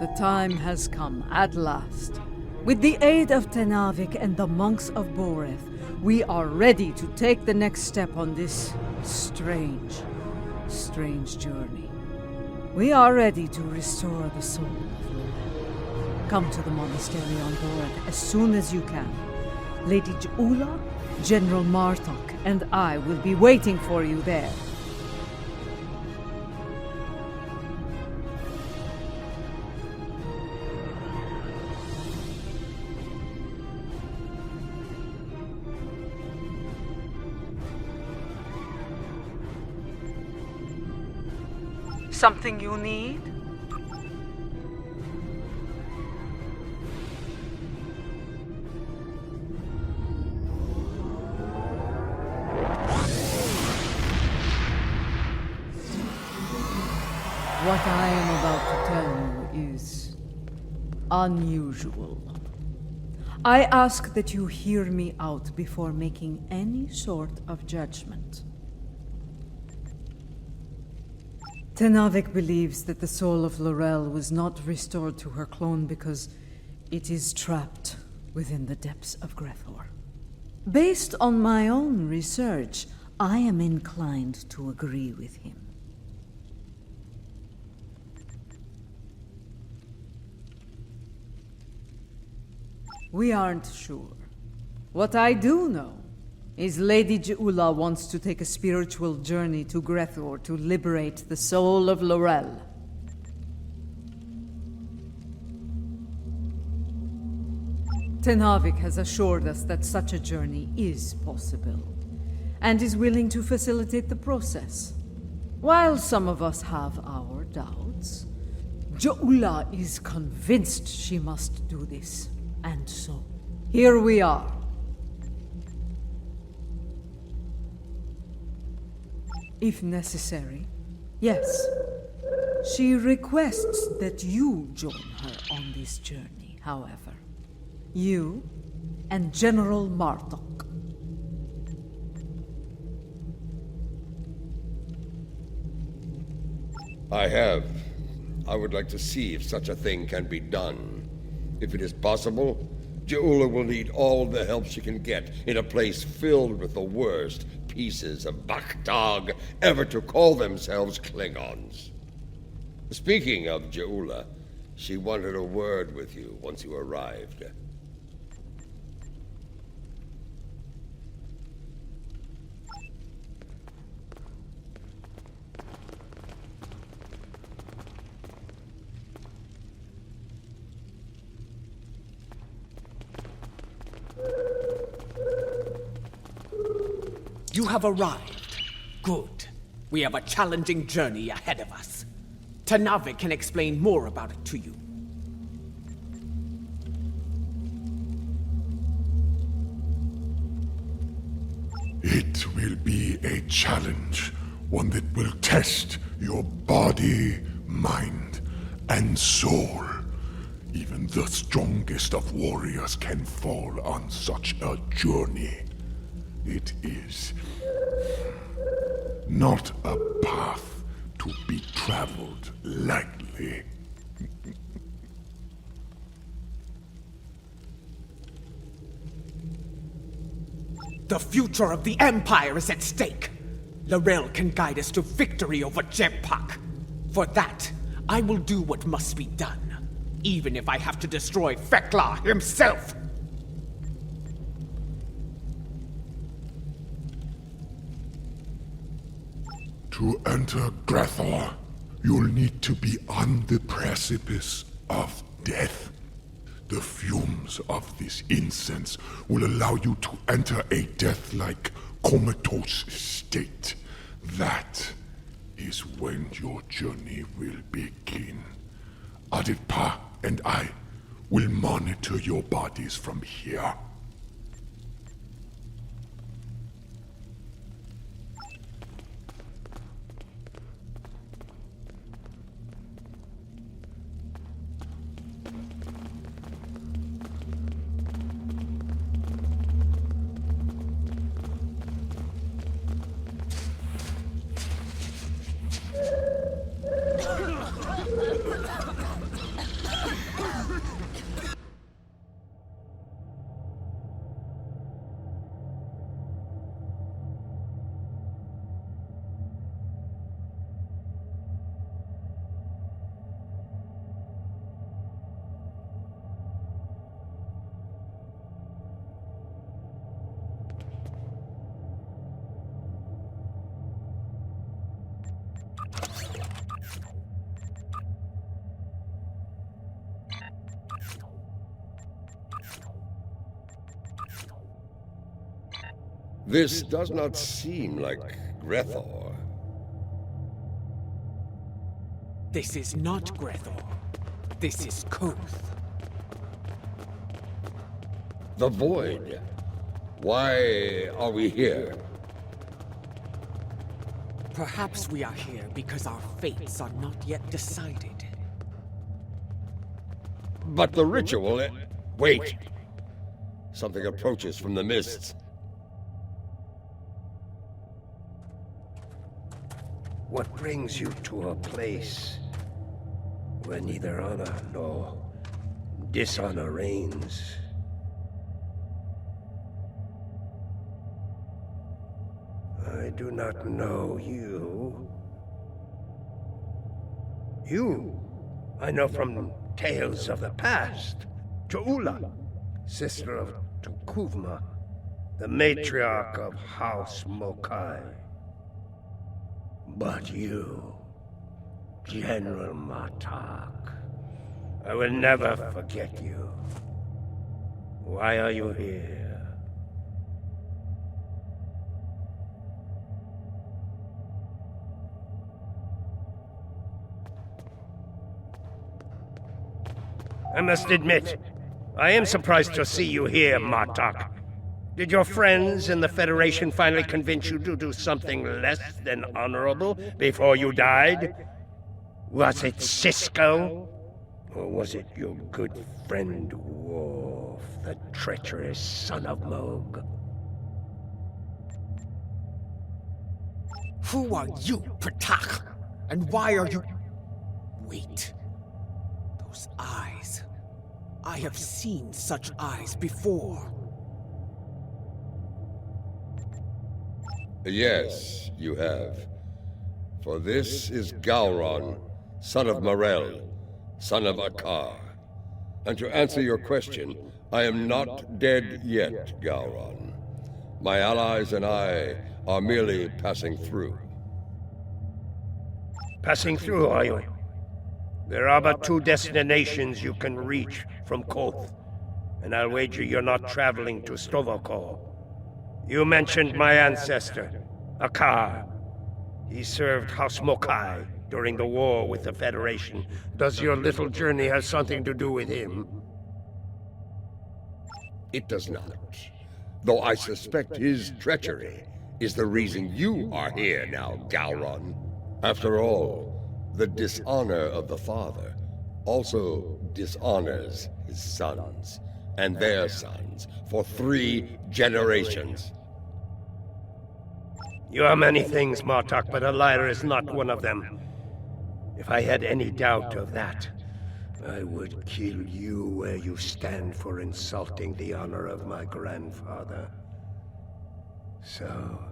The time has come, at last. With the aid of Tenavik and the monks of Boreth, we are ready to take the next step on this strange journey. We are ready to restore the soul of Lorel. Come to the monastery on Boreth as soon as you can. Lady Ja'ula, General Martok, and I will be waiting for you there. Something you need? What I am about to tell you is unusual. I ask that you hear me out before making any sort of judgment. Tenavik believes that the soul of Lorel was not restored to her clone because it is trapped within the depths of gre'thor. Based on my own research, I am inclined to agree with him. We aren't sure. What I do know is Lady Ja'ula wants to take a spiritual journey to gre'thor to liberate the soul of Lorel. Tenavik has assured us that such a journey is possible, and is willing to facilitate the process. While some of us have our doubts, Ja'ula is convinced she must do this, and so, here we are. If necessary, yes. She requests that you join her on this journey, however. You and General Martok. I would like to see if such a thing can be done. If it is possible, Ja'ula will need all the help she can get in a place filled with the worst pieces of Bakhtag ever to call themselves Klingons. Speaking of Ja'ula, she wanted a word with you once you arrived. You have arrived. Good. We have a challenging journey ahead of us. Tenavik can explain more about it to you. It will be a challenge, one that will test your body, mind, and soul. Even the strongest of warriors can fall on such a journey. It is not a path to be traveled lightly. The future of the Empire is at stake. Lorel can guide us to victory over Jempak. For that, I will do what must be done, even if I have to destroy Fek'lhr himself. To enter gre'thor, you'll need to be on the precipice of death. The fumes of this incense will allow you to enter a death-like comatose state. That is when your journey will begin. Aditpa and I will monitor your bodies from here. This does not seem like gre'thor. This is not gre'thor. This is Koth. The Void. Why are we here? Perhaps we are here because our fates are not yet decided. But the ritual... Wait! Something approaches from the mists. What brings you to a place where neither honor nor dishonor reigns? I do not know you. You, I know from tales of the past. Jo'ula, sister of Tukuvma, the matriarch of House Mokai. But you, General Martok, I will never forget you. Why are you here? I must admit, I am surprised to see you here, Martok. Did your friends in the Federation finally convince you to do something less than honorable before you died? Was it Cisco? Or was it your good friend Worf, the treacherous son of Moog? Who are you, Patak? And why are you... Wait. Those eyes. I have seen such eyes before. Yes, you have. For this is Gowron, son of Morel, son of Akar. And to answer your question, I am not dead yet, Gowron. My allies and I are merely passing through. Passing through, are you? There are but two destinations you can reach from Koth, and I'll wager you're not traveling to Stovokor. You mentioned my ancestor, Akar. He served House Mokai during the war with the Federation. Does your little journey have something to do with him? It does not. Though I suspect his treachery is the reason you are here now, Gowron. After all, the dishonor of the father also dishonors his sons and their sons for 3 generations. You are many things, Martok, but a liar is not one of them. If I had any doubt of that, I would kill you where you stand for insulting the honor of my grandfather. So,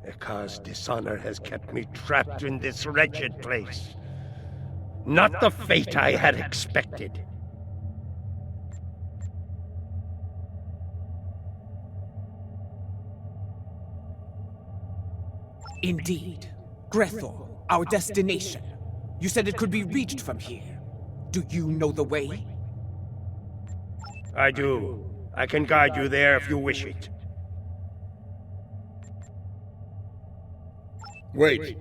Akar's dishonor has kept me trapped in this wretched place. Not the fate I had expected. Indeed. gre'thor, our destination. You said it could be reached from here. Do you know the way? I do. I can guide you there if you wish it. Wait.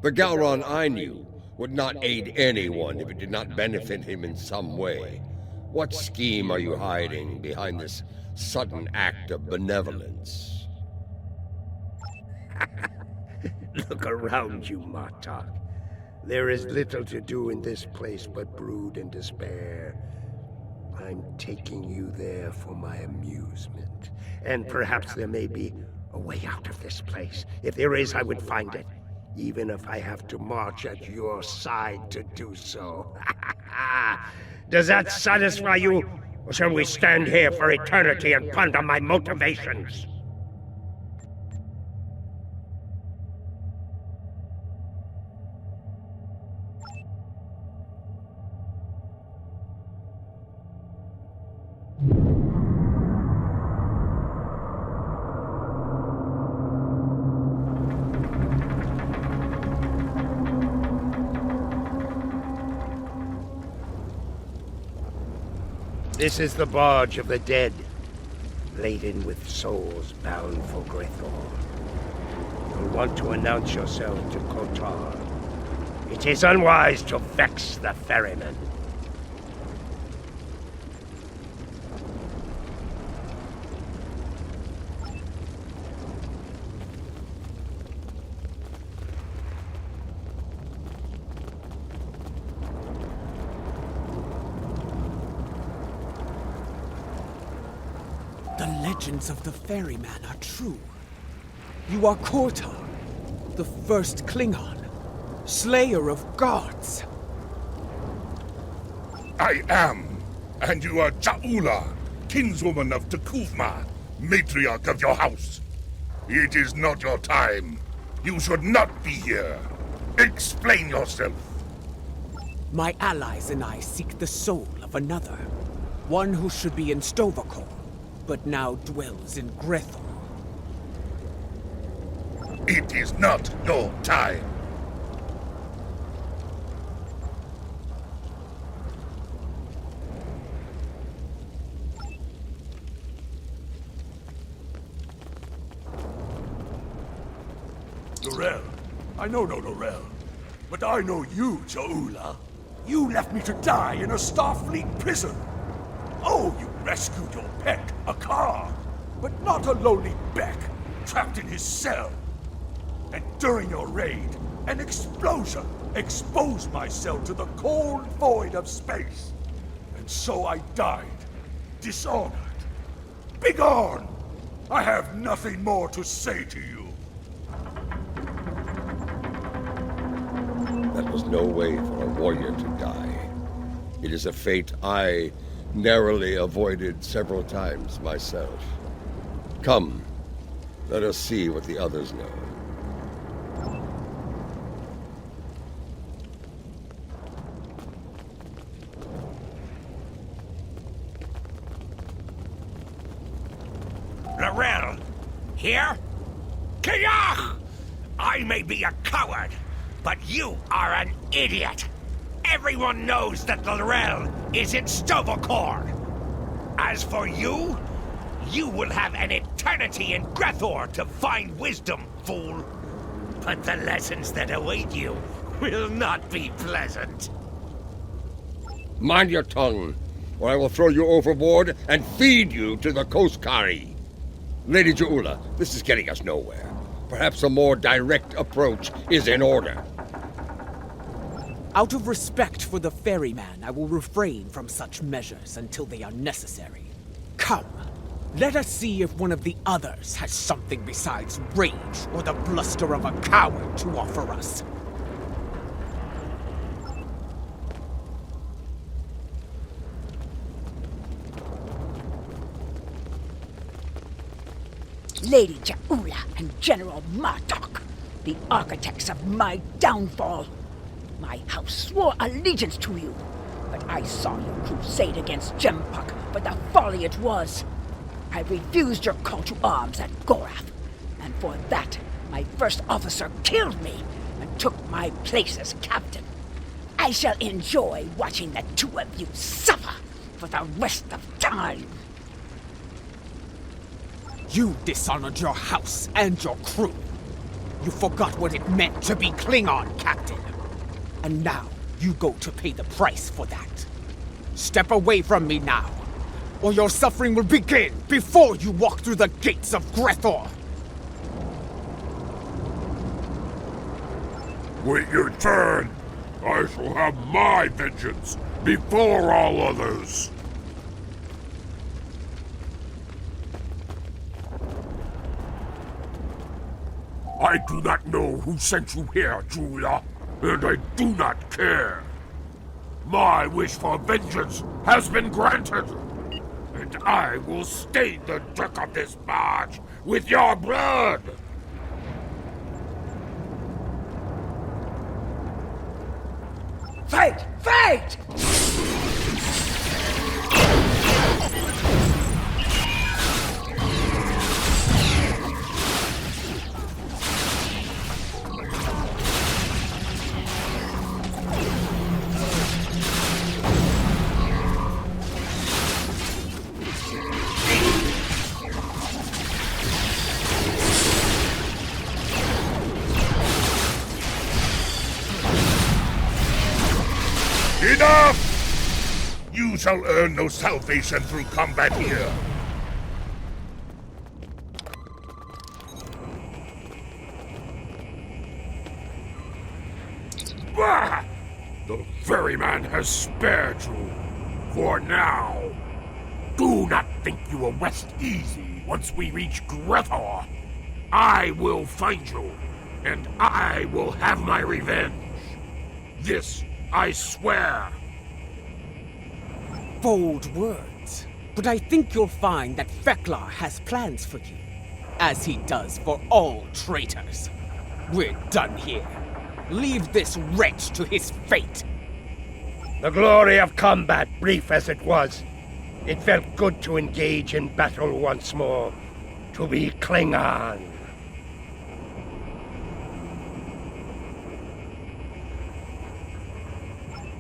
The Gowron I knew would not aid anyone if it did not benefit him in some way. What scheme are you hiding behind this sudden act of benevolence? Look around you, Martok. There is little to do in this place but brood and despair. I'm taking you there for my amusement. And perhaps there may be a way out of this place. If there is, I would find it. Even if I have to march at your side to do so. Does that satisfy you? Or shall we stand here for eternity and ponder my motivations? This is the barge of the dead. laden with souls bound for gre'thor. You'll want to announce yourself to KOTOR. It is unwise to vex the ferryman. The legends of the ferryman are true. You are KOTOR, the first Klingon, slayer of gods. I am, and you are Ja'ula, kinswoman of T'Kuvma, matriarch of your house. It is not your time. You should not be here. Explain yourself. My allies and I seek the soul of another. One who should be in Sto-vo-kor, but now dwells in gre'thor. It is not your time. L'Rell. I know no L'Rell. But I know you, Ja'ula. You left me to die in a Starfleet prison. Oh, you rescued your pet, a car. But not a lowly Beck, trapped in his cell. And during your raid, an explosion exposed my cell to the cold void of space. And so I died, dishonored. Begone! I have nothing more to say to you. That was no way for a warrior to die. It is a fate I narrowly avoided several times myself. Come, let us see what the others know. L'Rell, here? Kiyah! I may be a coward, but you are an idiot. Everyone knows that L'Rell is in Sto-vo-kor. As for you, you will have an eternity in gre'thor to find wisdom, fool. But the lessons that await you will not be pleasant. Mind your tongue, or I will throw you overboard and feed you to the Koskari. Lady Ja'ula, this is getting us nowhere. Perhaps a more direct approach is in order. Out of respect for the ferryman, I will refrain from such measures until they are necessary. Come, let us see if one of the others has something besides rage or the bluster of a coward to offer us. Lady Ja'ula and General Martok, the architects of my downfall. My house swore allegiance to you, but I saw your crusade against Jempuk for the folly it was. I refused your call to arms at Gorath, and for that, my first officer killed me and took my place as captain. I shall enjoy watching the two of you suffer for the rest of time. You dishonored your house and your crew. You forgot what it meant to be Klingon, Captain. And now, you go to pay the price for that. Step away from me now, or your suffering will begin before you walk through the gates of gre'thor. Wait your turn. I shall have my vengeance before all others. I do not know who sent you here, Julia, and I do not care. My wish for vengeance has been granted, and I will stain the deck of this barge with your blood. Fight! Fight! You shall earn no salvation through combat here. Bah! The ferryman has spared you. For now. Do not think you will rest easy once we reach gre'thor. I will find you, and I will have my revenge. This I swear. Bold words. But I think you'll find that Fek'lhr has plans for you, as he does for all traitors. We're done here. Leave this wretch to his fate. The glory of combat, brief as it was. It felt good to engage in battle once more. To be Klingon.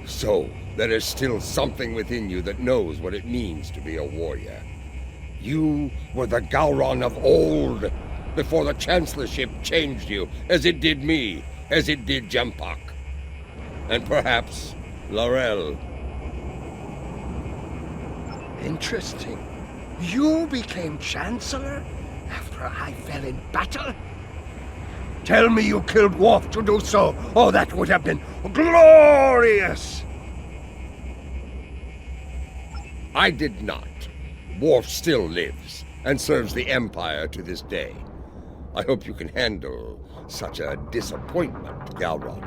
So, there is still something within you that knows what it means to be a warrior. You were the Gowron of old, before the Chancellorship changed you, as it did me, as it did Jempak. And perhaps L'Rell. Interesting. You became Chancellor after I fell in battle? Tell me you killed Worf to do so. Oh, that would have been glorious! I did not. Worf still lives, and serves the Empire to this day. I hope you can handle such a disappointment, Gowron.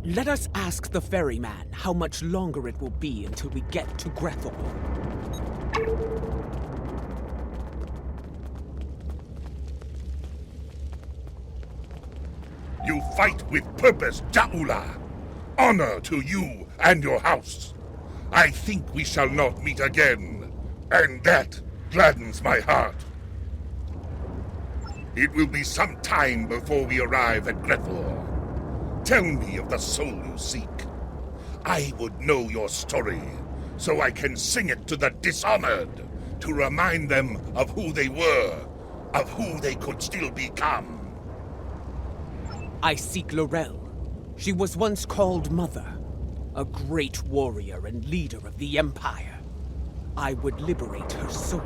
Let us ask the ferryman how much longer it will be until we get to gre'thor. You fight with purpose, Ja'ula. Honor to you and your house. I think we shall not meet again, and that gladdens my heart. It will be some time before we arrive at gre'thor. Tell me of the soul you seek. I would know your story, so I can sing it to the dishonored, to remind them of who they were, of who they could still become. I seek L'Rell. She was once called Mother, a great warrior and leader of the Empire. I would liberate her soul.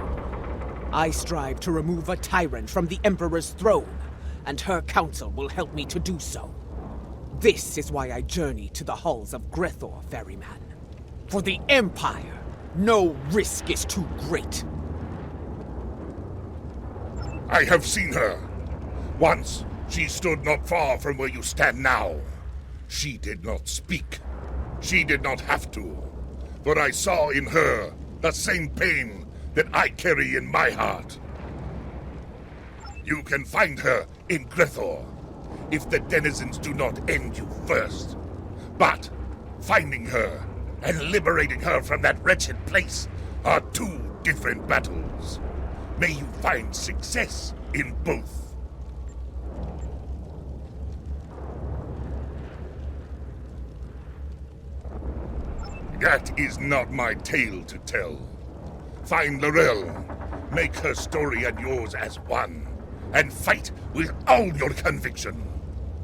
I strive to remove a tyrant from the Emperor's throne, and her counsel will help me to do so. This is why I journey to the halls of gre'thor, ferryman. For the Empire, no risk is too great. I have seen her. Once, she stood not far from where you stand now. She did not speak. She did not have to. But I saw in her the same pain that I carry in my heart. You can find her in gre'thor, if the denizens do not end you first. But finding her and liberating her from that wretched place are two different battles. May you find success in both. That is not my tale to tell. Find L'Rell, make her story and yours as one, and fight with all your conviction.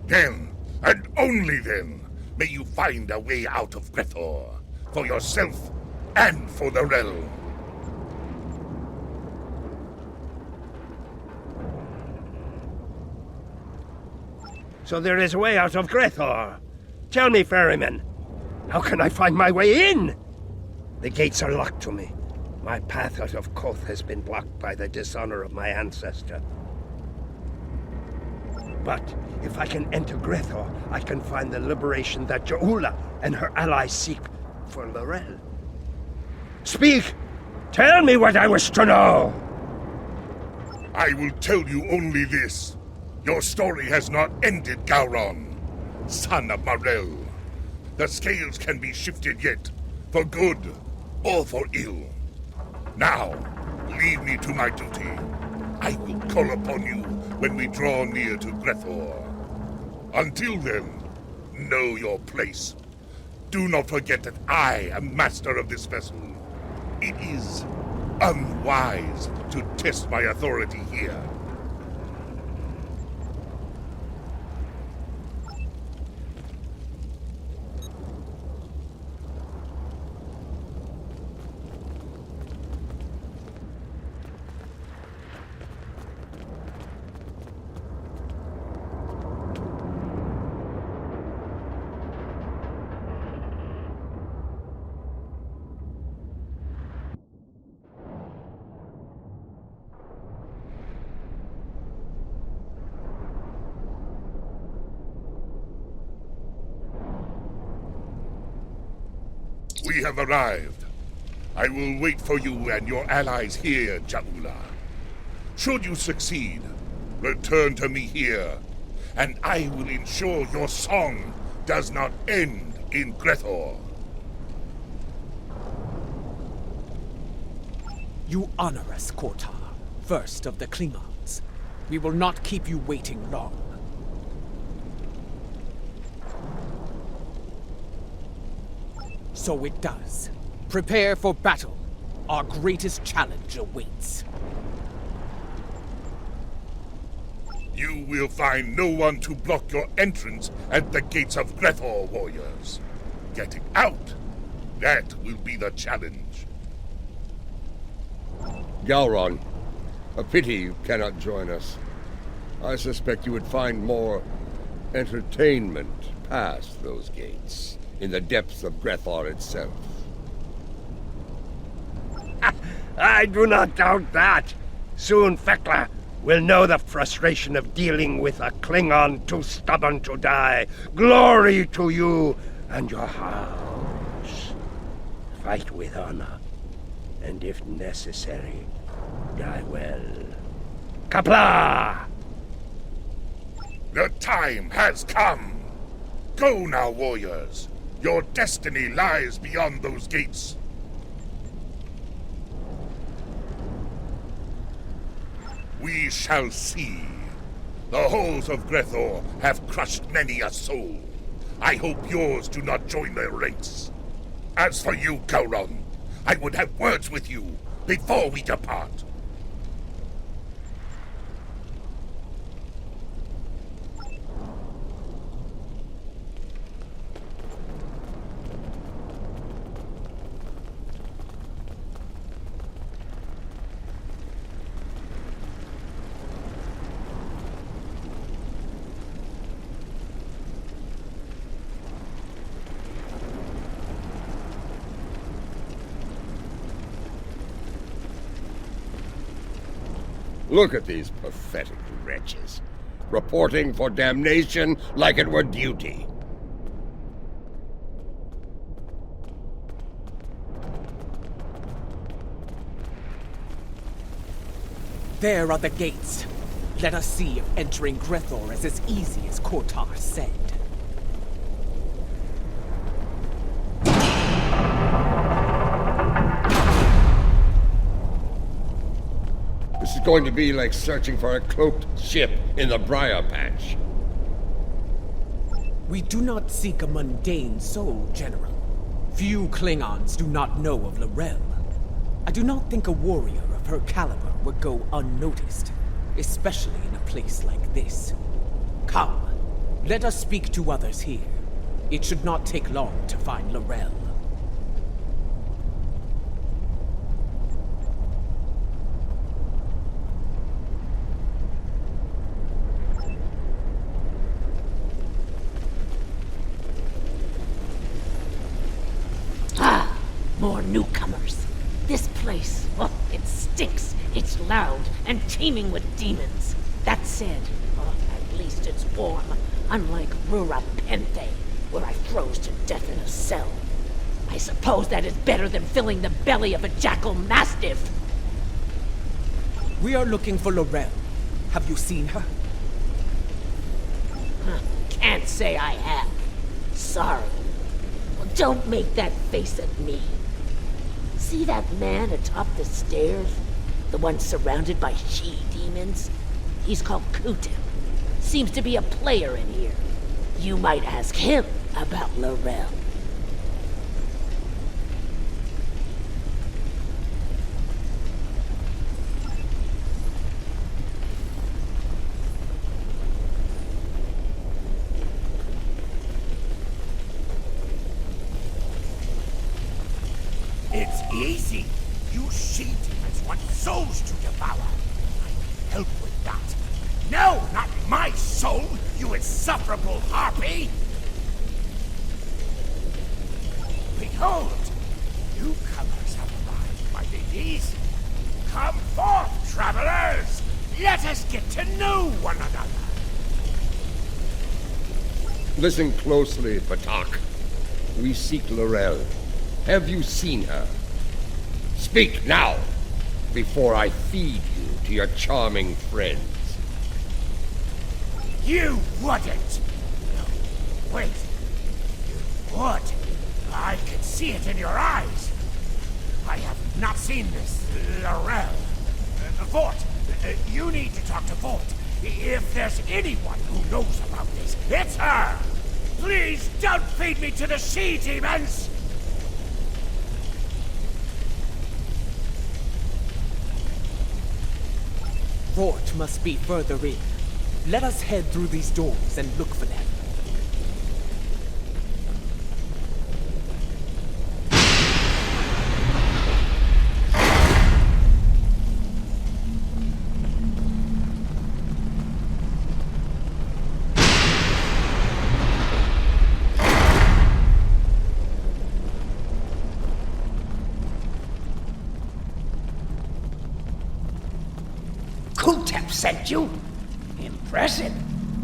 Then, and only then, may you find a way out of gre'thor, for yourself and for L'Rell. So there is a way out of gre'thor. Tell me, ferryman, how can I find my way in? The gates are locked to me. My path out of Koth has been blocked by the dishonor of my ancestor. But if I can enter gre'thor, I can find the liberation that Ja'ula and her allies seek for L'Rell. Speak! Tell me what I wish to know! I will tell you only this. Your story has not ended, Gowron, son of Marell. The scales can be shifted yet, for good or for ill. Now, leave me to my duty. I will call upon you when we draw near to gre'thor. Until then, know your place. Do not forget that I am master of this vessel. It is unwise to test my authority here. We have arrived. I will wait for you and your allies here, Ja'ula. Should you succeed, return to me here, and I will ensure your song does not end in gre'thor. You honor us, KDF, first of the Klingons. We will not keep you waiting long. So it does. Prepare for battle. Our greatest challenge awaits. You will find no one to block your entrance at the gates of gre'thor, warriors. Getting out, that will be the challenge. Galron, a pity you cannot join us. I suspect you would find more entertainment past those gates, in the depths of gre'thor itself. I do not doubt that. Soon Fek'lhr will know the frustration of dealing with a Klingon too stubborn to die. Glory to you and your house. Fight with honor, and if necessary, die well. Kapla! The time has come. Go now, warriors. Your destiny lies beyond those gates. We shall see. The halls of gre'thor have crushed many a soul. I hope yours do not join their ranks. As for you, Galron, I would have words with you before we depart. Look at these pathetic wretches, reporting for damnation like it were duty. There are the gates. Let us see if entering gre'thor is as easy as KDF said. This is going to be like searching for a cloaked ship in the briar patch. We do not seek a mundane soul, General. Few Klingons do not know of L'Rell. I do not think a warrior of her caliber would go unnoticed, especially in a place like this. Come, let us speak to others here. It should not take long to find L'Rell. More newcomers. This place, oh, it stinks. It's loud and teeming with demons. That said, oh, at least it's warm, unlike Rura Pente, where I froze to death in a cell. I suppose that is better than filling the belly of a jackal mastiff. We are looking for L'Rell. Have you seen her? Can't say I have. Sorry. Well, don't make that face at me. See that man atop the stairs? The one surrounded by she-demons? He's called Kutim. Seems to be a player in here. You might ask him about L'Rell. It's easy. You she-demons want souls to devour. I can help with that. No, not my soul, you insufferable harpy! Behold, newcomers have arrived, my ladies. Come forth, travelers! Let us get to know one another. Listen closely, Batak. We seek L'Rell, Have you seen her? Speak now, before I feed you to your charming friends. You wouldn't! No, wait. You would. I can see it in your eyes. I have not seen this, Laurel. Vought, you need to talk to Vought. If there's anyone who knows about this, it's her! Please don't feed me to the she-demons! Vought must be further in. Let us head through these doors and look for them. Kutep sent you? Impressive.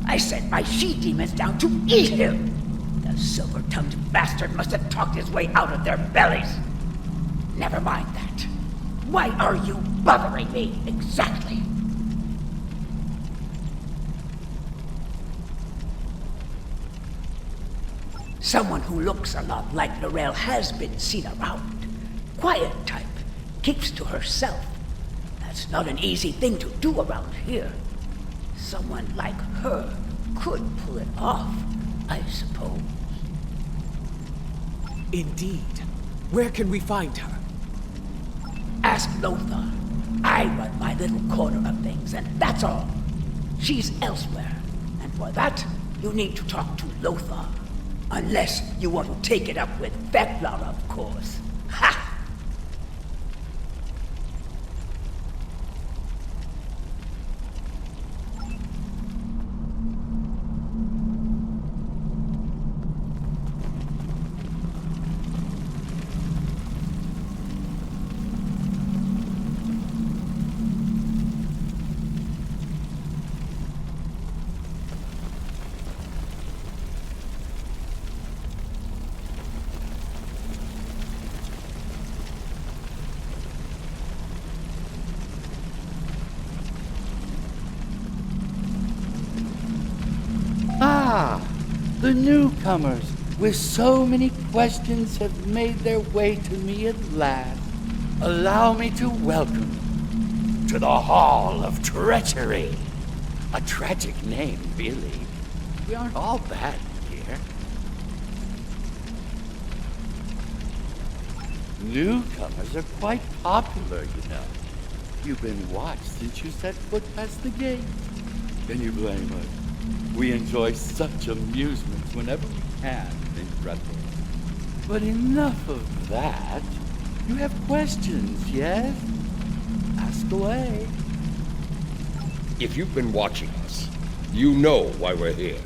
I sent my she-demons down to eat him. The silver-tongued bastard must have talked his way out of their bellies. Never mind that. Why are you bothering me, exactly? Someone who looks a lot like Laurel has been seen around. Quiet type. Keeps to herself. That's not an easy thing to do around here. Someone like her could pull it off, I suppose. Indeed. Where can we find her? Ask Lothar. I run my little corner of things, and that's all. She's elsewhere, and for that, you need to talk to Lothar. Unless you want to take it up with Fek'lhr, of course. Ha! The newcomers, with so many questions, have made their way to me at last. Allow me to welcome you to the Hall of Treachery. A tragic name, really. We aren't all bad here. Newcomers are quite popular, you know. You've been watched since you set foot past the gate. Can you blame us? We enjoy such amusements whenever we can in gre'thor. But enough of that. You have questions, yes? Ask away. If you've been watching us, you know why we're here.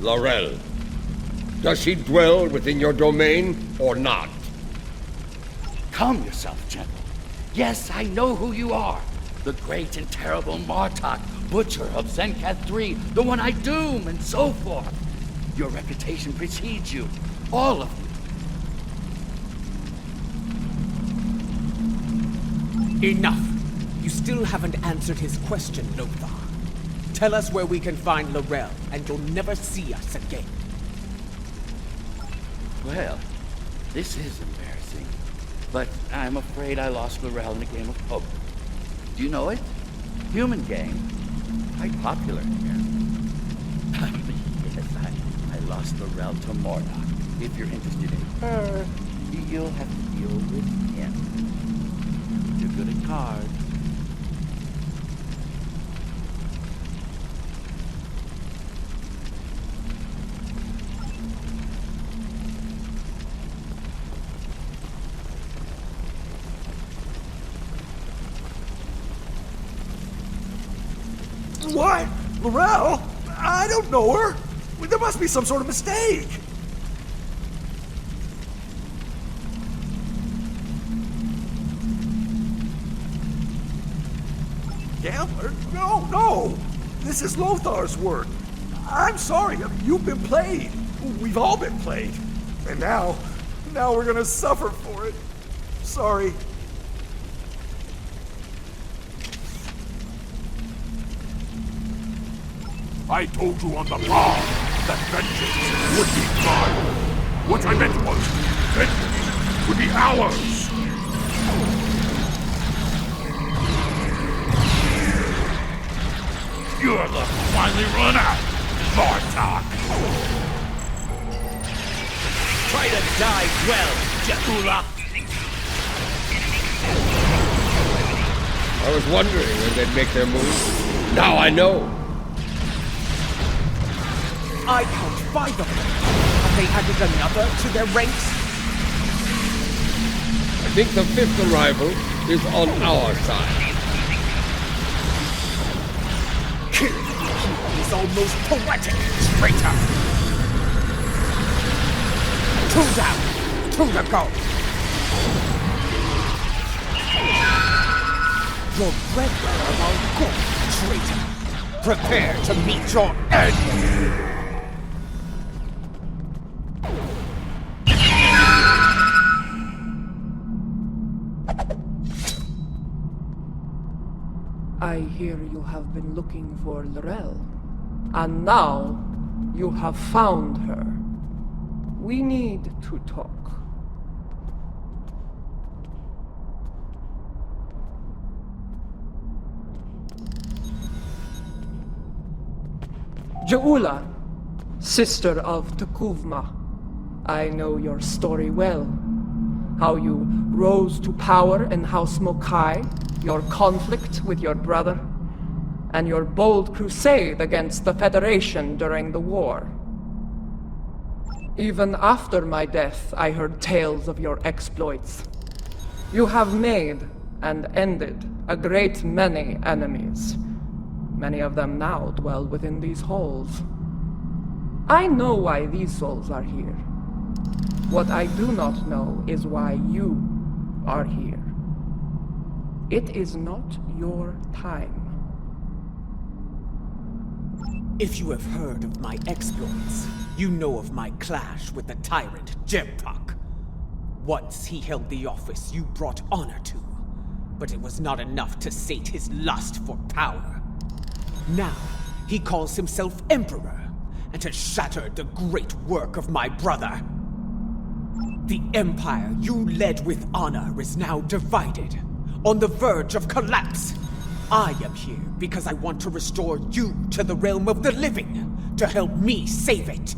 Laurel, does she dwell within your domain or not? Calm yourself, General. Yes, I know who you are. The great and terrible Martok, Butcher of Zenkath III, the one I doom, and so forth. Your reputation precedes you, all of you. Enough. You still haven't answered his question, Lothar. Tell us where we can find Laurel, and you'll never see us again. Well, this is embarrassing, but I'm afraid I lost Laurel in a game of poker. Do you know it? Human game. Quite popular here. Yes, I lost Laurel to Mordock. If you're interested in her, you'll have to deal with him. You're good at cards. What? Laurel? I don't know her. There must be some sort of mistake. Gambler? No. This is Lothar's work. I'm sorry. You've been played. We've all been played. And now, Now we're gonna suffer for it. Sorry. I told you on the bar that vengeance would be mine. What I meant was, vengeance would be ours. Your luck finally run out, Bartok. Try to die well, Ja'ula. I was wondering when they'd make their move. Now I know. I count 5 of them. Have they added another to their ranks? I think the 5th arrival is on our side. He is almost poetic, traitor! 2 down, 2 to go! Your breadwinner are gone, traitor! Prepare to meet your end! I hear you have been looking for L'Rell, and now you have found her. We need to talk. Ja'ula, sister of T'Kuvma, I know your story well. How you rose to power in House Mokai, your conflict with your brother, and your bold crusade against the Federation during the war. Even after my death, I heard tales of your exploits. You have made and ended a great many enemies. Many of them now dwell within these halls. I know why these souls are here. What I do not know is why you are here. It is not your time. If you have heard of my exploits, you know of my clash with the tyrant Jempak. Once he held the office you brought honor to, but it was not enough to sate his lust for power. Now, he calls himself Emperor, and has shattered the great work of my brother. The empire you led with honor is now divided, on the verge of collapse. I am here because I want to restore you to the realm of the living, to help me save it.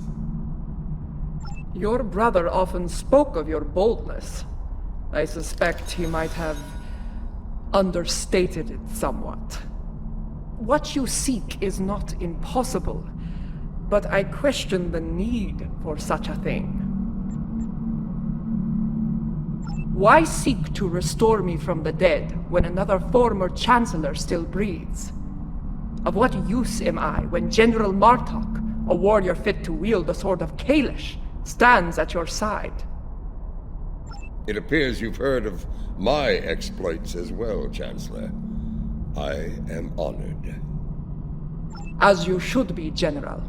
Your brother often spoke of your boldness. I suspect he might have understated it somewhat. What you seek is not impossible, but I question the need for such a thing. Why seek to restore me from the dead when another former Chancellor still breathes? Of what use am I when General Martok, a warrior fit to wield the sword of Kalish, stands at your side? It appears you've heard of my exploits as well, Chancellor. I am honored. As you should be, General.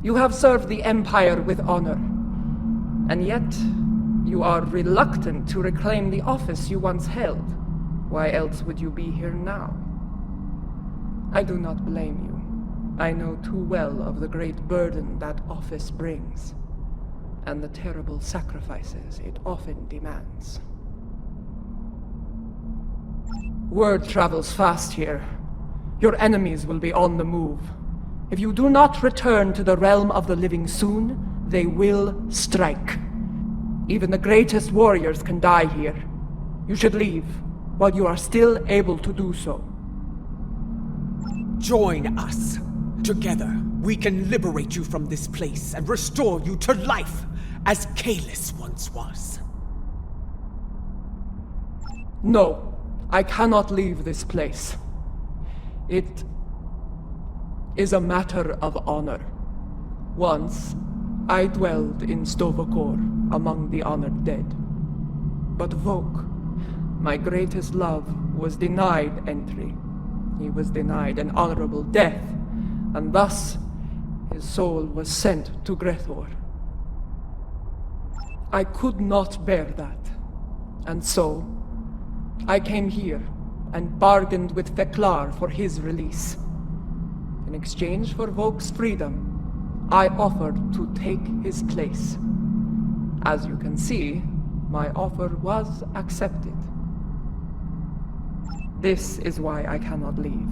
You have served the Empire with honor, and yet you are reluctant to reclaim the office you once held. Why else would you be here now? I do not blame you. I know too well of the great burden that office brings, and the terrible sacrifices it often demands. Word travels fast here. Your enemies will be on the move. If you do not return to the realm of the living soon, they will strike. Even the greatest warriors can die here. You should leave, while you are still able to do so. Join us. Together, we can liberate you from this place and restore you to life, as Kalis once was. No, I cannot leave this place. It is a matter of honor. Once, I dwelled in Stovokor among the honored dead. But Vok, my greatest love, was denied entry. He was denied an honorable death, and thus his soul was sent to gre'thor. I could not bear that. And so, I came here and bargained with Fek'lhr for his release. In exchange for Voke's freedom, I offered to take his place. As you can see, my offer was accepted. This is why I cannot leave.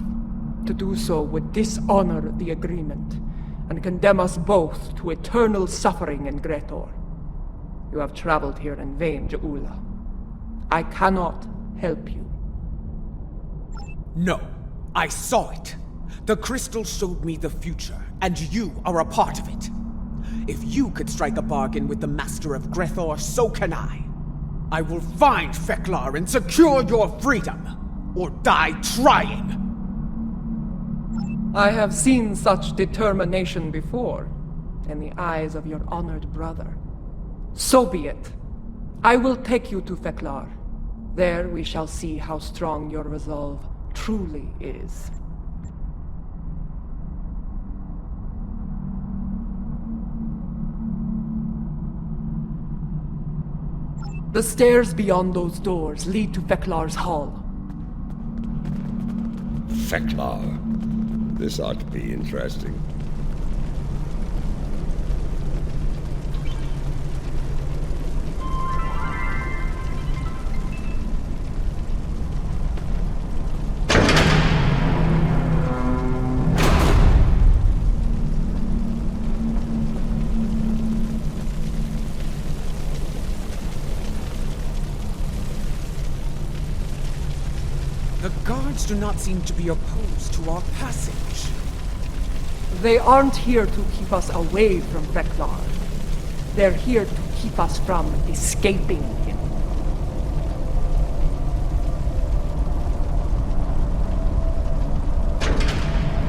To do so would dishonor the agreement, and condemn us both to eternal suffering in gre'thor. You have traveled here in vain, Ja'ula. I cannot help you. No, I saw it. The crystal showed me the future, and you are a part of it. If you could strike a bargain with the Master of gre'thor, so can I. I will find Fek'lhr and secure your freedom, or die trying. I have seen such determination before, in the eyes of your honored brother. So be it. I will take you to Fek'lhr. There we shall see how strong your resolve truly is. The stairs beyond those doors lead to Fek'lhr's hall. Fek'lhr. This ought to be interesting. The guards do not seem to be opposed to our passage. They aren't here to keep us away from Fek'lhr. They're here to keep us from escaping him.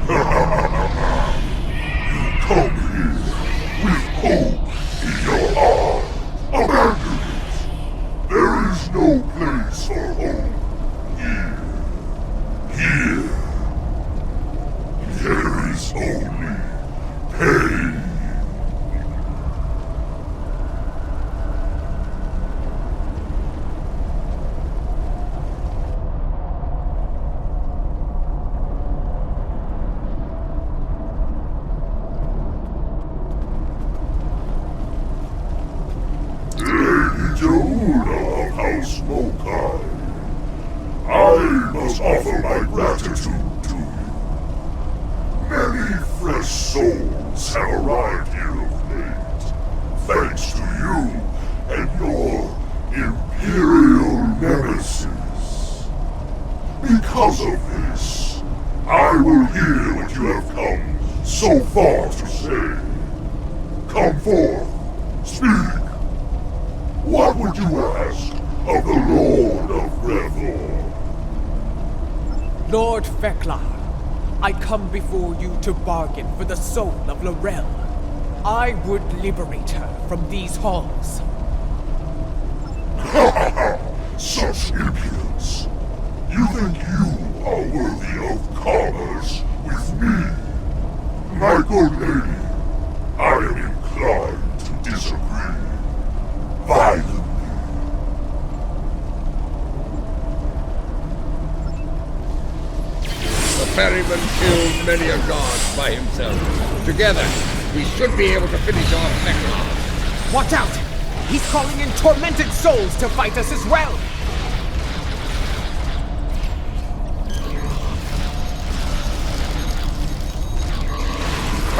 You come here with hope in your heart. Abandon it. There is no place for hope here. Here, there is only pain. Lady Ja'ula of House Mokai, I must offer my gratitude to you. Many fresh souls have arrived here of late, thanks to you and your Imperial nemesis. Because of this, I will hear what you have come so far to say. Come forth, speak. What would you ask of the Lord of gre'thor? Lord Fek'lhr, I come before you to bargain for the soul of L'Rell. I would liberate her from these halls. Such impudence! You think you are worthy of commerce with me? My good lady, I am inclined to disagree. Violently. The ferryman killed many a god by himself. Together, we should be able to finish off Fek'lhr. Watch out! He's calling in tormented souls to fight us as well!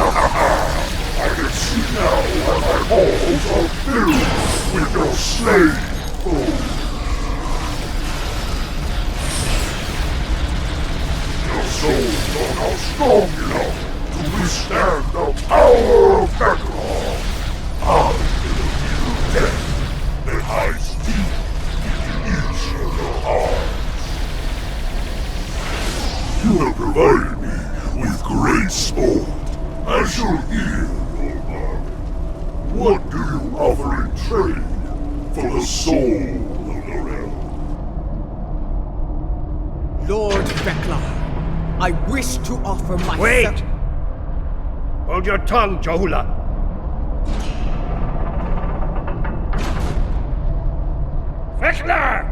I can see now why my halls are filled with your slain foes. Your souls are not strong enough to withstand the power of Fek'lhr. I will give you death that hides deep in each of your hearts. You have provided me with great sport. I shall hear your bargain. What do you offer in trade for the soul of L'Rell? Lord Fek'lhr, I wish to offer myself— Wait! Hold your tongue, Ja'ula. Fek'lhr!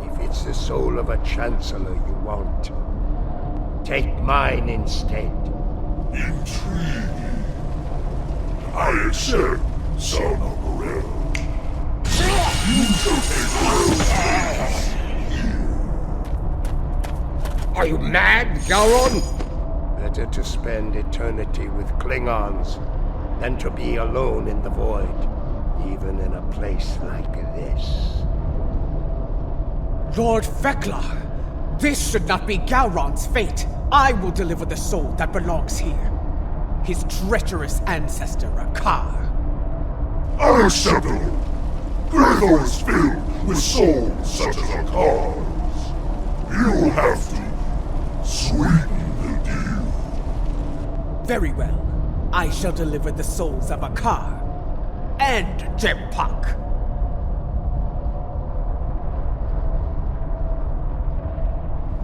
If it's the soul of a Chancellor you want, take mine instead. Intriguing. I accept, son of Morel. You shall take Are you mad, Gowron? Better to spend eternity with Klingons than to be alone in the void, even in a place like this. Lord Fek'lhr, this should not be Gowron's fate. I will deliver the soul that belongs here. His treacherous ancestor, Akar. Unacceptable! Gre'thor is filled with souls such as Akar's. You'll have to sweeten the deal. Very well. I shall deliver the souls of Akar and Jempak.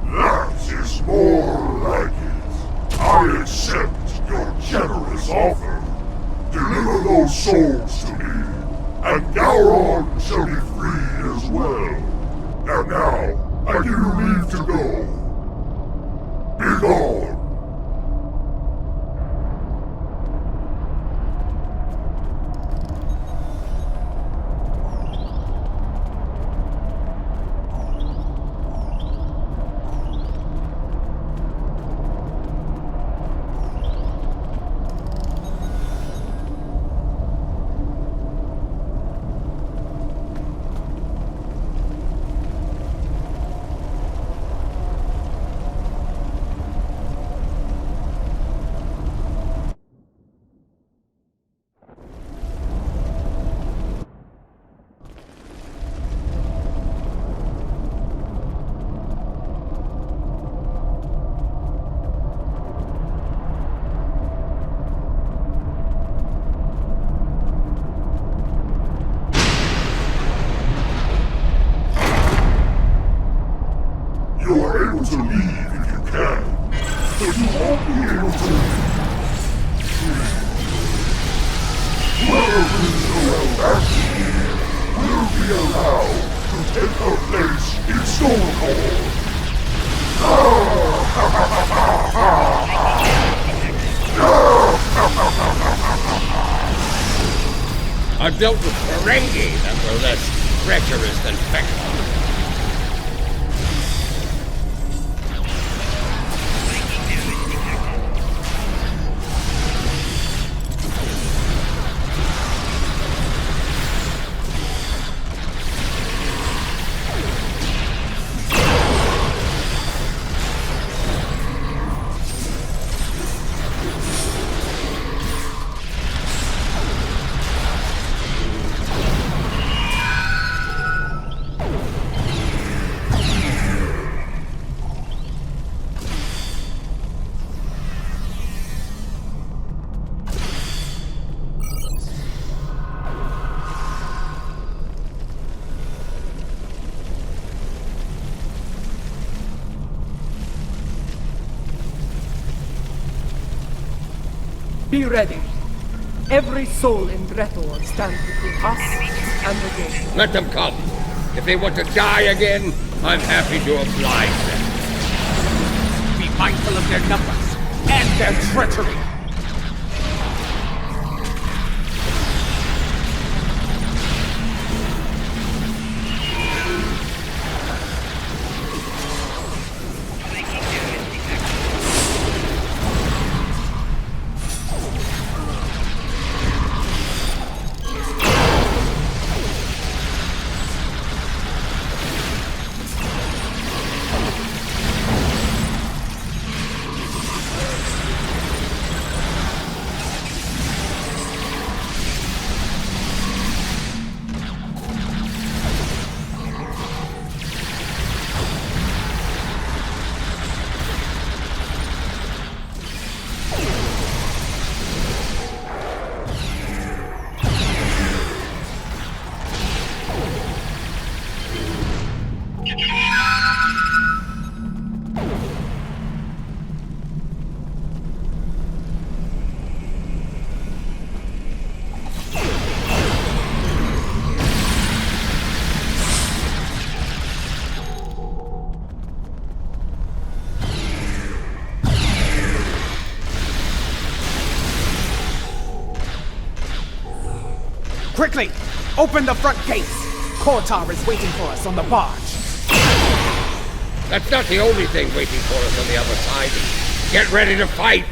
That is more like it. I accept your generous offer. Deliver those souls to me, and Gowron shall be free as well. And now, I give you leave to go. Be gone. You are able to leave if you can, but you won't be able to whoever brings the well back to here will be allowed to take her place in Stormcore. I've dealt with Ferengi that were less treacherous than Fek'lhr. Be ready. Every soul in gre'thor stands between us and the gate. Let them come. If they want to die again, I'm happy to oblige them. Be mindful of their numbers and their treachery. Quickly! Open the front gates! KDF is waiting for us on the barge. That's not the only thing waiting for us on the other side. Get ready to fight!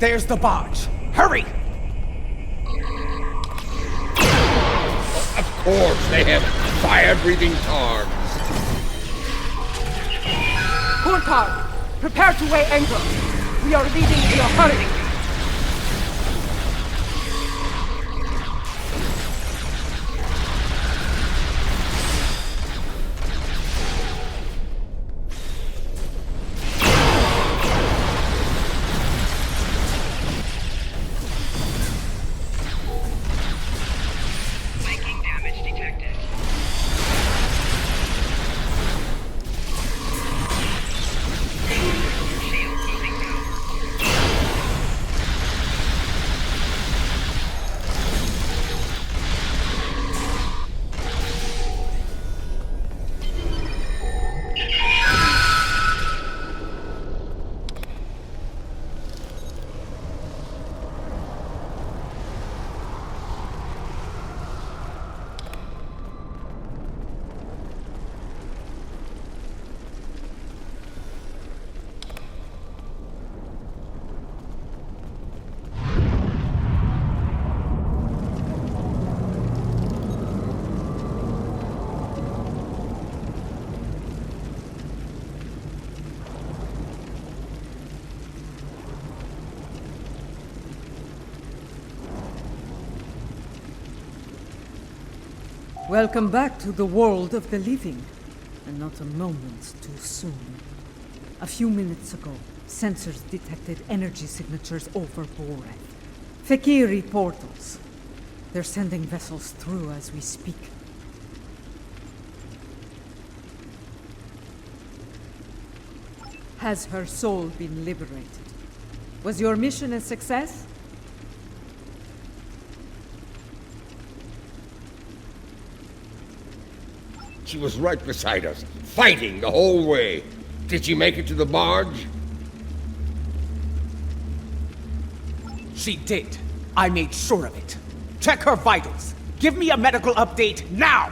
There's the barge. Hurry! Of course, they have fire-breathing targs. KDF, prepare to weigh Engle. We are leaving in a hurry. Welcome back to the world of the living, and not a moment too soon. A few minutes ago, sensors detected energy signatures over Boreth. Fek'lhr portals. They're sending vessels through as we speak. Has her soul been liberated? Was your mission a success? She was right beside us, fighting the whole way. Did she make it to the barge? She did. I made sure of it. Check her vitals. Give me a medical update now!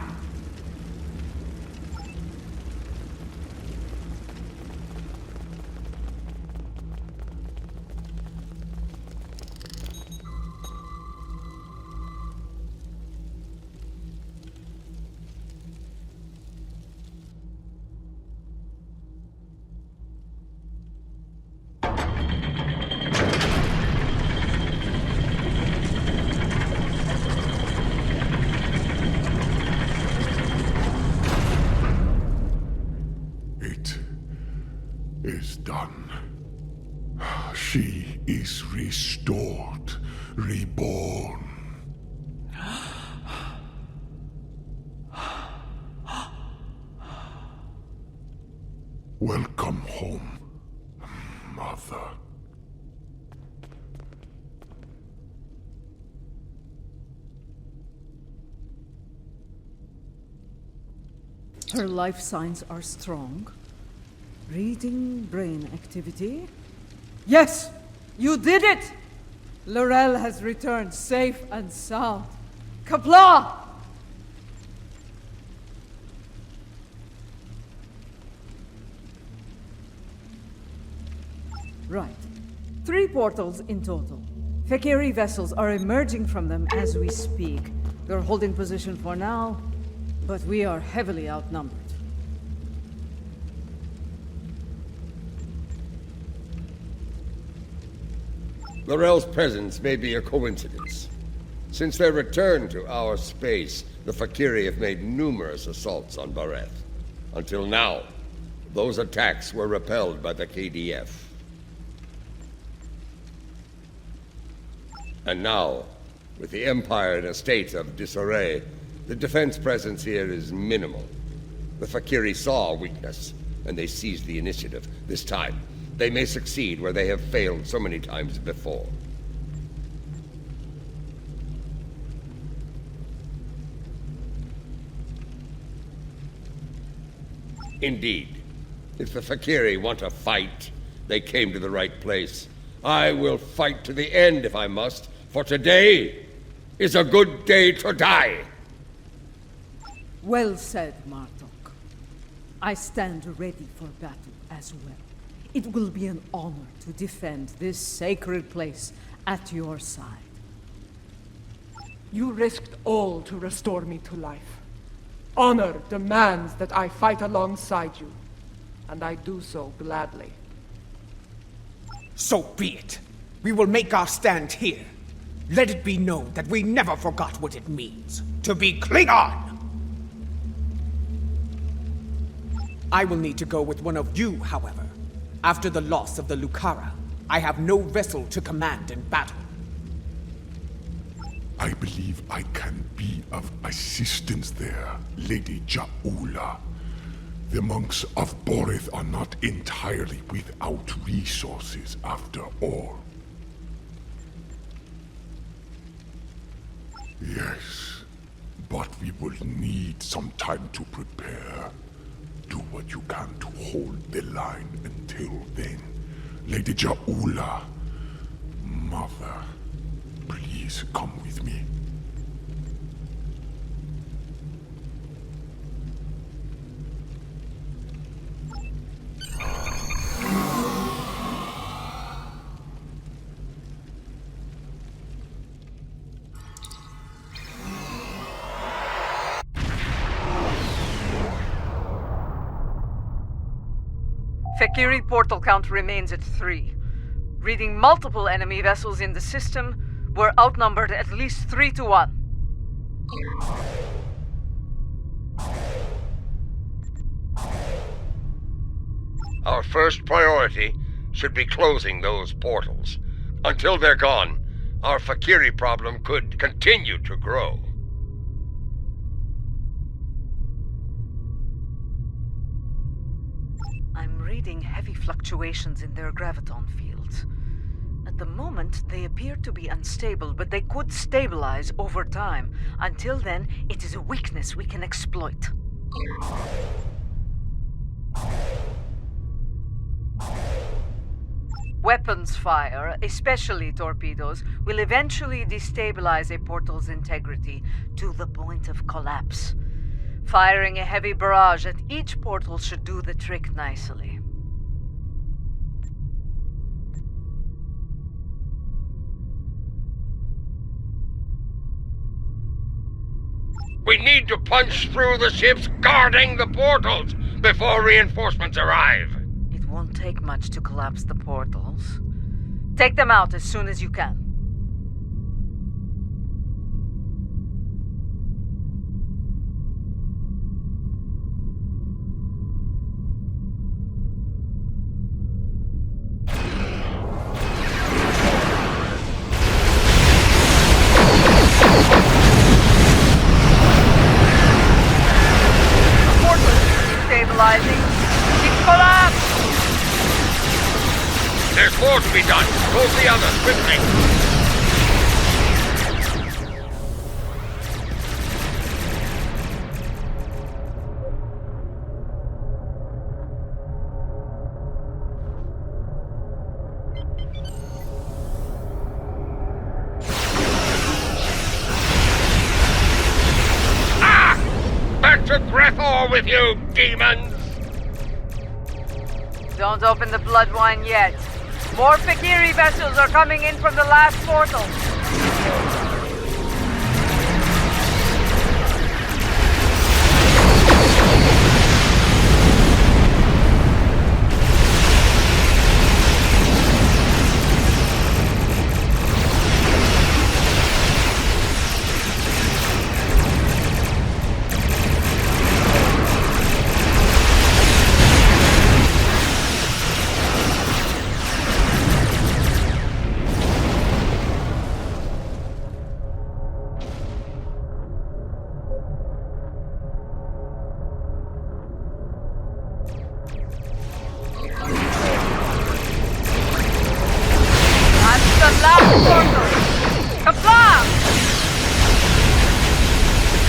Is done. She is restored, reborn. Welcome home, Mother. Her life signs are strong. Reading brain activity. Yes! You did it! L'Rell has returned safe and sound. Qapla'! Right. 3 portals in total. Fek'lhr vessels are emerging from them as we speak. They're holding position for now, but we are heavily outnumbered. L'Rell's presence may be a coincidence. Since their return to our space, the Fek'lhr have made numerous assaults on Bareth. Until now, those attacks were repelled by the KDF. And now, with the Empire in a state of disarray, the defense presence here is minimal. The Fek'lhr saw weakness, and they seized the initiative. This time, they may succeed where they have failed so many times before. Indeed. If the Fek'lhr want to fight, they came to the right place. I will fight to the end if I must, for today is a good day to die. Well said, Martok. I stand ready for battle as well. It will be an honor to defend this sacred place at your side. You risked all to restore me to life. Honor demands that I fight alongside you, and I do so gladly. So be it. We will make our stand here. Let it be known that we never forgot what it means to be Klingon! I will need to go with one of you, however. After the loss of the Lucara, I have no vessel to command in battle. I believe I can be of assistance there, Lady Ja'ula. The monks of Boreth are not entirely without resources after all. Yes, but we will need some time to prepare. Do what you can to hold the line until then. Lady Ja'ula, Mother, please come with me. Fek'lhr portal count remains at 3. Reading multiple enemy vessels in the system, we're outnumbered at least 3 to 1. Our first priority should be closing those portals. Until they're gone, our Fek'lhr problem could continue to grow. I'm reading heavy fluctuations in their graviton fields. At the moment, they appear to be unstable, but they could stabilize over time. Until then, it is a weakness we can exploit. Weapons fire, especially torpedoes, will eventually destabilize a portal's integrity to the point of collapse. Firing a heavy barrage at each portal should do the trick nicely. We need to punch through the ships guarding the portals before reinforcements arrive. It won't take much to collapse the portals. Take them out as soon as you can. There's more to be done. Close the others, quickly. gre'thor with you, demons! Don't open the blood wine yet. More Fek'lhr vessels are coming in from the last portal.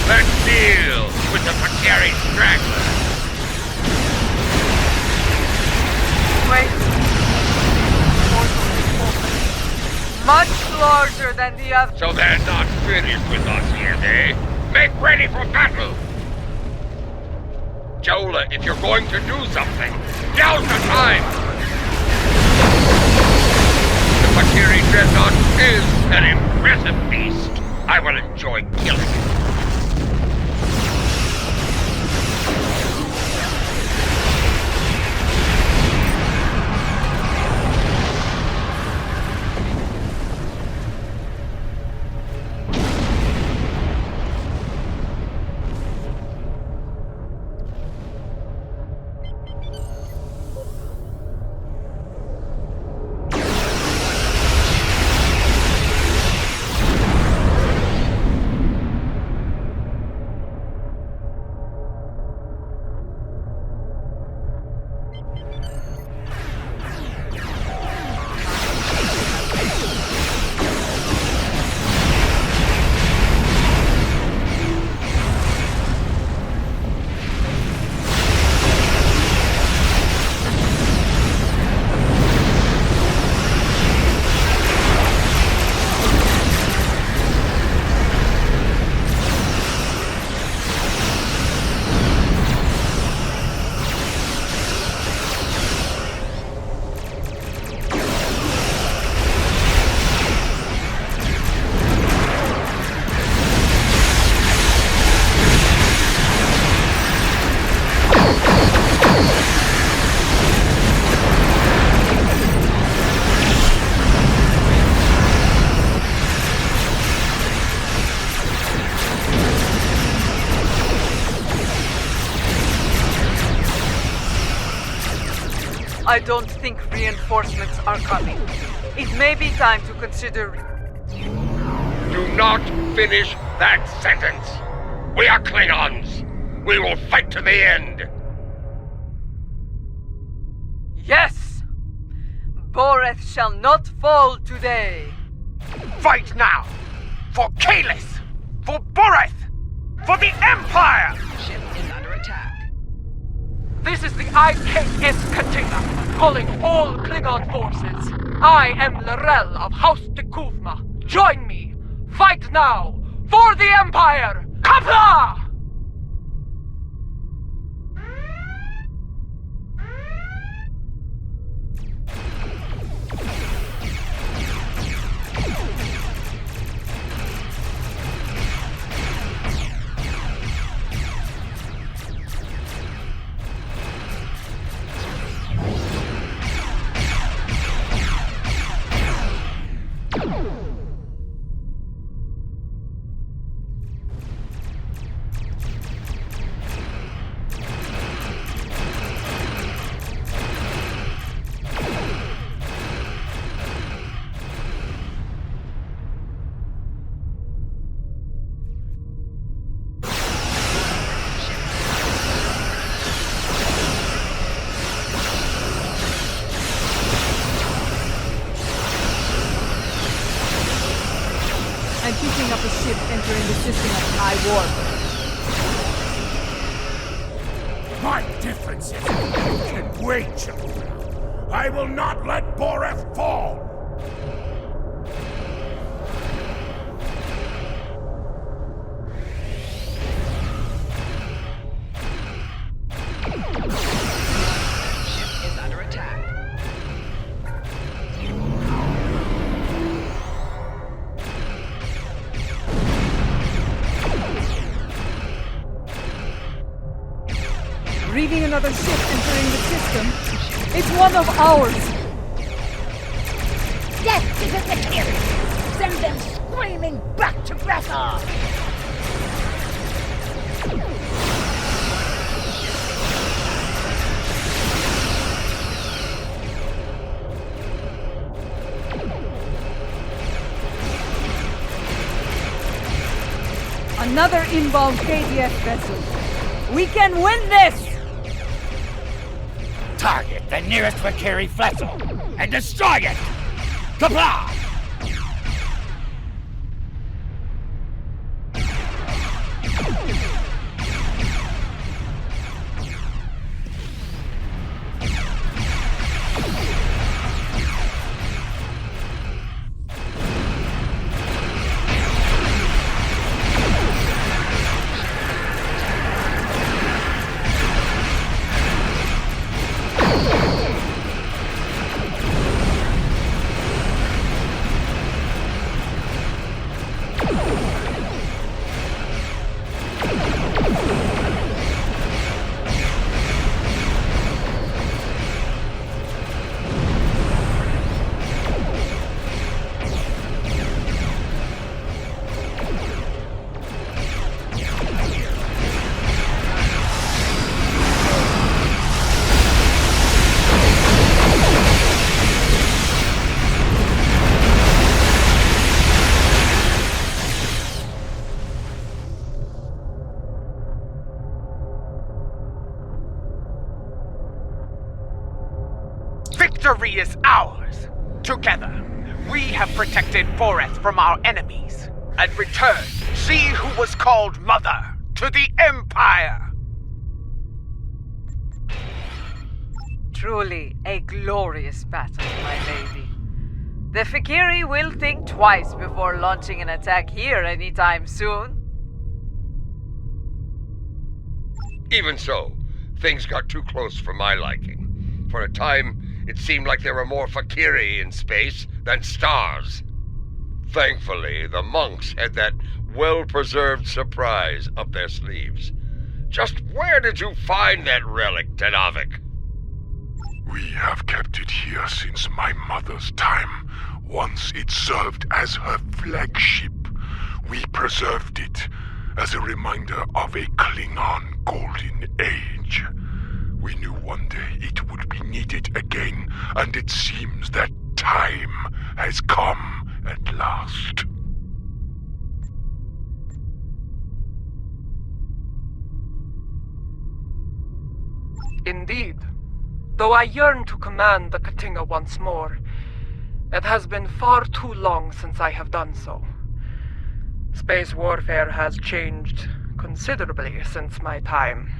Let's deal with the Fek'lhr straggler. Wait. Much larger than the other. So they're not finished with us yet, eh? Make ready for battle! Jola, if you're going to do something, now's the time! The Fek'lhr dreadnought is an impressive beast. I will enjoy killing it. I don't think reinforcements are coming. It may be time to consider... Do not finish that sentence! We are Klingons! We will fight to the end! Yes! Boreth shall not fall today! Fight now! For Kalis! For Boreth! For the Empire! Ship is under attack. This is the IKS container, calling all Klingon forces. I am L'Rell of House T'Kuvma. Join me. Fight now for the Empire. Kapla! I'm picking up a ship entering the system at high warp. My differences can wait, Jola. I will not let Boreth fall! another ship entering the system. It's one of ours. Yes, this is McKinley! Send them screaming back to gre'thor! Another inbound KDF vessel. We can win this! Target the nearest Fek'lhr vessel and destroy it! Kapla! Victory is ours! Together, we have protected Boreth from our enemies, and returned she who was called Mother to the Empire! Truly a glorious battle, my lady. The Fek'lhr will think twice before launching an attack here anytime soon. Even so, things got too close for my liking. For a time, it seemed like there were more Fek'lhr in space than stars. Thankfully, the monks had that well-preserved surprise up their sleeves. Just where did you find that relic, Tenavik? We have kept it here since my mother's time. Once it served as her flagship. We preserved it as a reminder of a Klingon golden age. We knew one day it would be needed again, and it seems that time has come at last. Indeed. Though I yearn to command the Katinga once more, it has been far too long since I have done so. Space warfare has changed considerably since my time.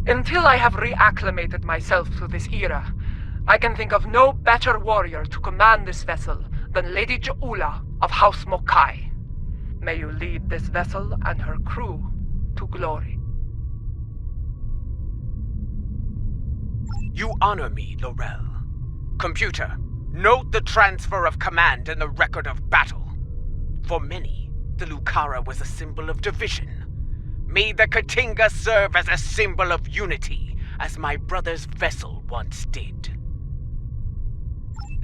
Until I have reacclimated myself to this era, I can think of no better warrior to command this vessel than Lady Ja'ula of House Mokai. May you lead this vessel and her crew to glory. You honor me, Laurel. Computer, note the transfer of command in the record of battle. For many, the Lucara was a symbol of division. May the Katinga serve as a symbol of unity, as my brother's vessel once did.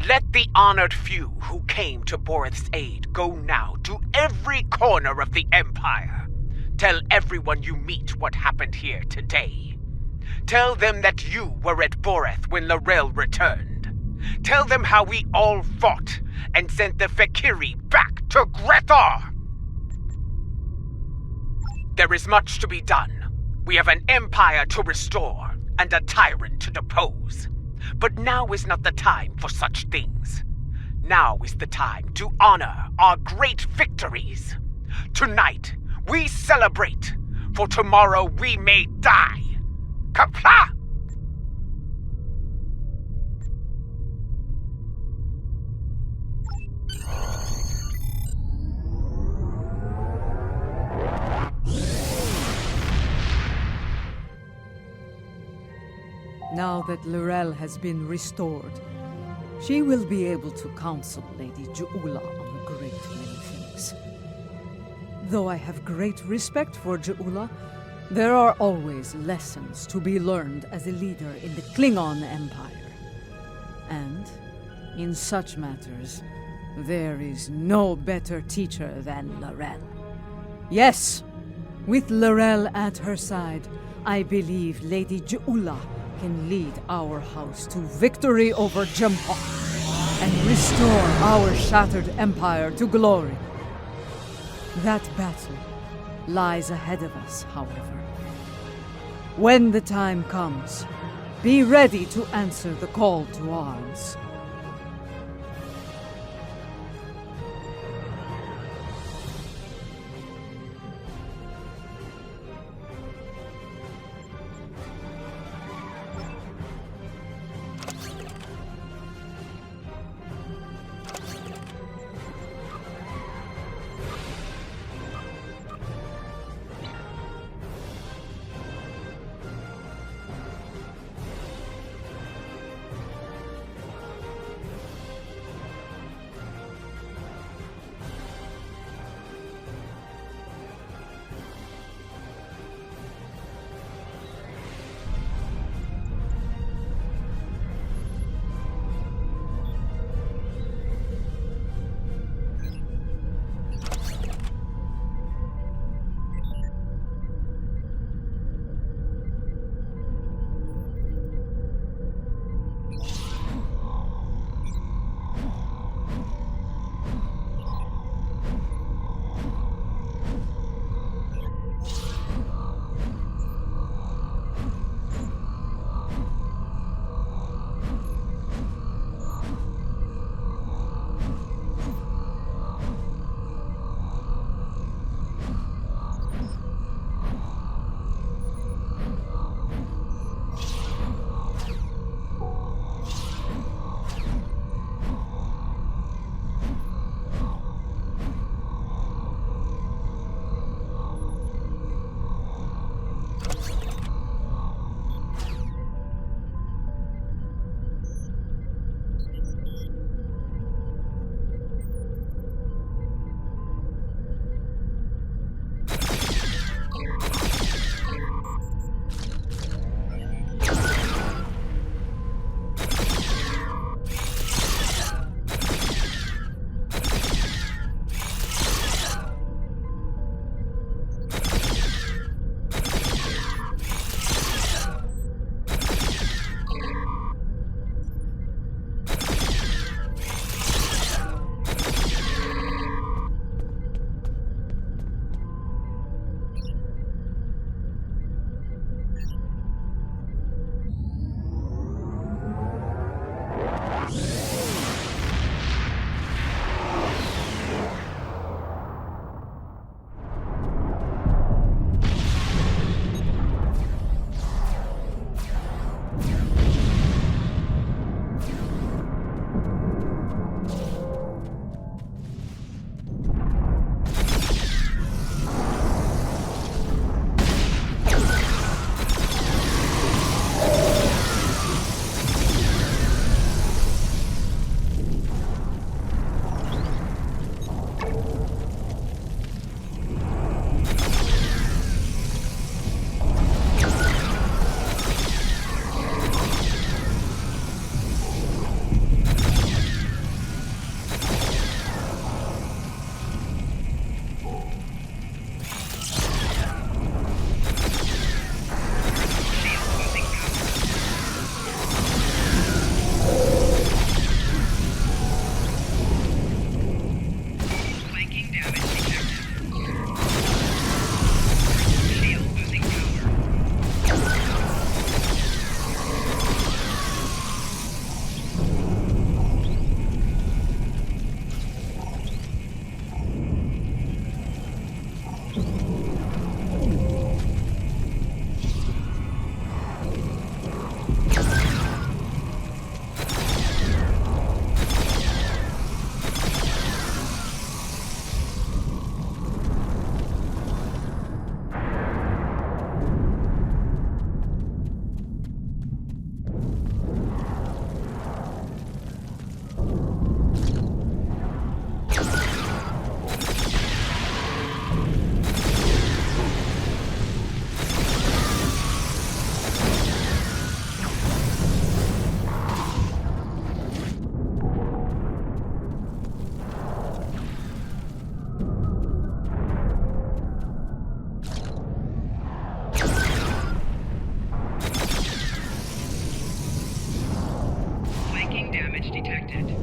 Let the honored few who came to Boreth's aid go now to every corner of the Empire. Tell everyone you meet what happened here today. Tell them that you were at Boreth when Laurel returned. Tell them how we all fought and sent the Fek'lhr back to gre'thor! There is much to be done. We have an empire to restore and a tyrant to depose. But now is not the time for such things. Now is the time to honor our great victories. Tonight, we celebrate, for tomorrow we may die. Kapla! Now that Laurel has been restored, she will be able to counsel Lady Ja'ula on a great many things. Though I have great respect for Ja'ula, There are always lessons to be learned as a leader in the Klingon Empire. And, in such matters, there is no better teacher than L'Rell. Yes, with L'Rell at her side, I believe Lady Je'ula can lead our house to victory over Jempok and restore our shattered empire to glory. That battle lies ahead of us, however. When the time comes, be ready to answer the call to arms. detected.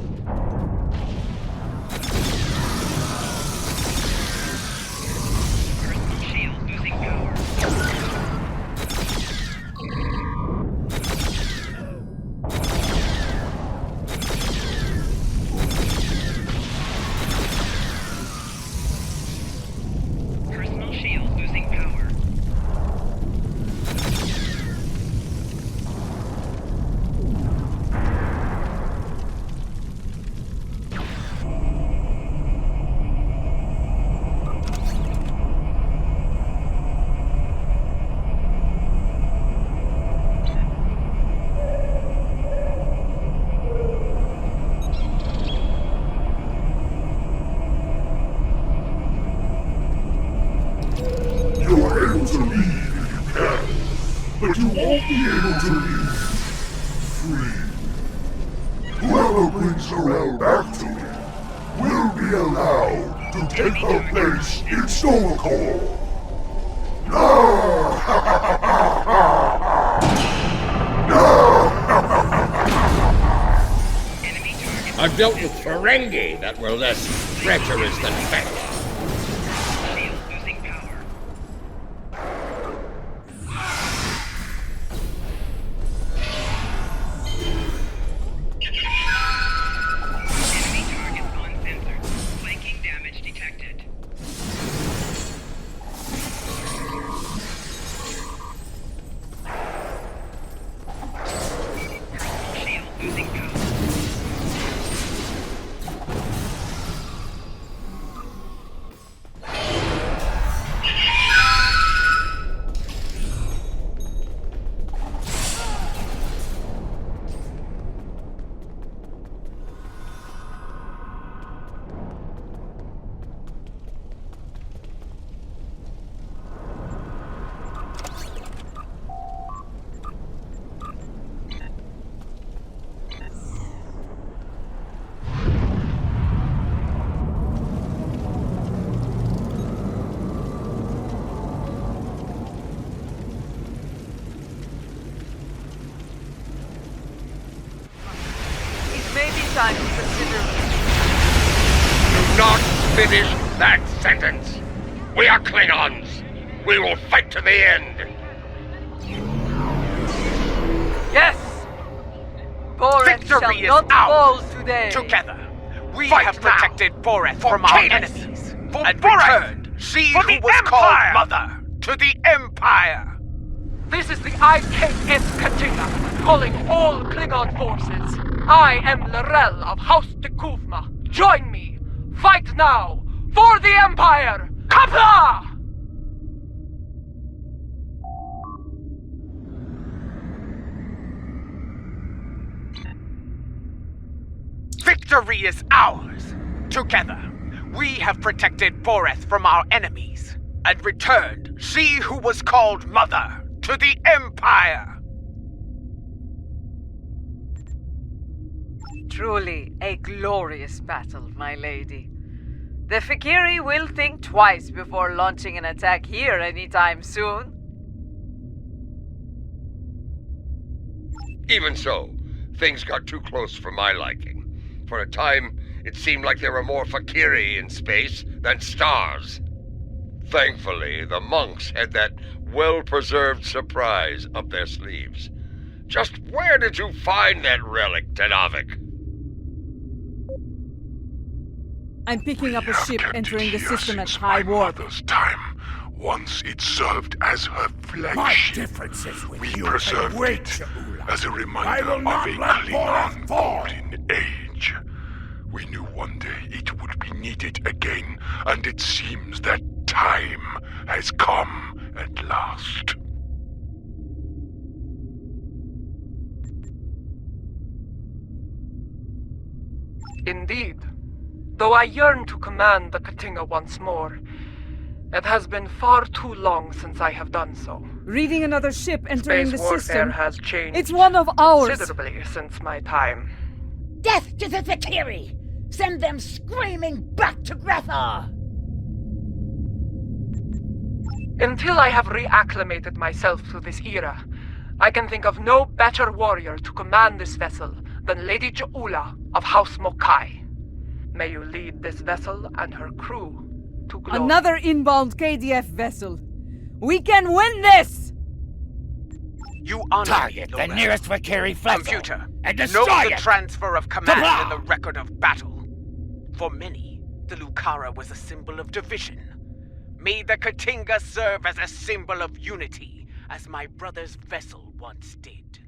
Personal shield losing power. Personal shield losing power. You're able to leave if you can, but you won't be able to leave free. Whoever brings Zarel back to me will be allowed to take her place in Stomacore. I've dealt with Ferengi that were less treacherous than Fek'lhr. Shield losing power. Enemy targets uncensored. Flanking damage detected. Personal shield losing power. Maybe time to consider. Do not finish that sentence. We are Klingons. We will fight to the end. Yes! Boreth shall Victory is not fall ours. today. Together, we Fight have now. protected Boreth For from our Cadus. enemies For and Boreth. returned she For who the was Empire. called Mother to the Empire. This is the IKS Katina, calling all Klingon forces. I am Lorel of House de Kuvma. Join me. Fight now for the Empire. Kapla! Victory is ours. Together, we have protected Boreth from our enemies and returned she who was called Mother to the Empire. Truly a glorious battle, my lady. The Fek'lhr will think twice before launching an attack here anytime soon. Even so, things got too close for my liking. For a time, it seemed like there were more Fek'lhr in space than stars. Thankfully, the monks had that well-preserved surprise up their sleeves. Just where did you find that relic, Tenavik? I'm picking up a ship Kept it entering the here system at since high my warp. mother's time. Once it served as her My flagship. differences with We you preserved can wait, it Shaula. as a I reminder will of not a let Boreth Klingon fall. golden age. We knew one day it would be needed again, and it seems that time has come at last. Indeed. Though I yearn to command the Katinga once more, it has been far too long since I have done so. Reading another ship entering Space the warfare system. has changed It's one of ours. considerably since my time. Death to the Fek'lhr! Send them screaming back to gre'thor! Until I have reacclimated myself to this era, I can think of no better warrior to command this vessel than Lady Ja'ula, of House Mokai. May you lead this vessel and her crew to glory. Another inbound KDF vessel. We can win this! You honor Target the nearest Valkyrie vessel. Computer, and note destroy the it. transfer of command Tabla! in the record of battle. For many, the Lucara was a symbol of division. May the Katinga serve as a symbol of unity, as my brother's vessel once did.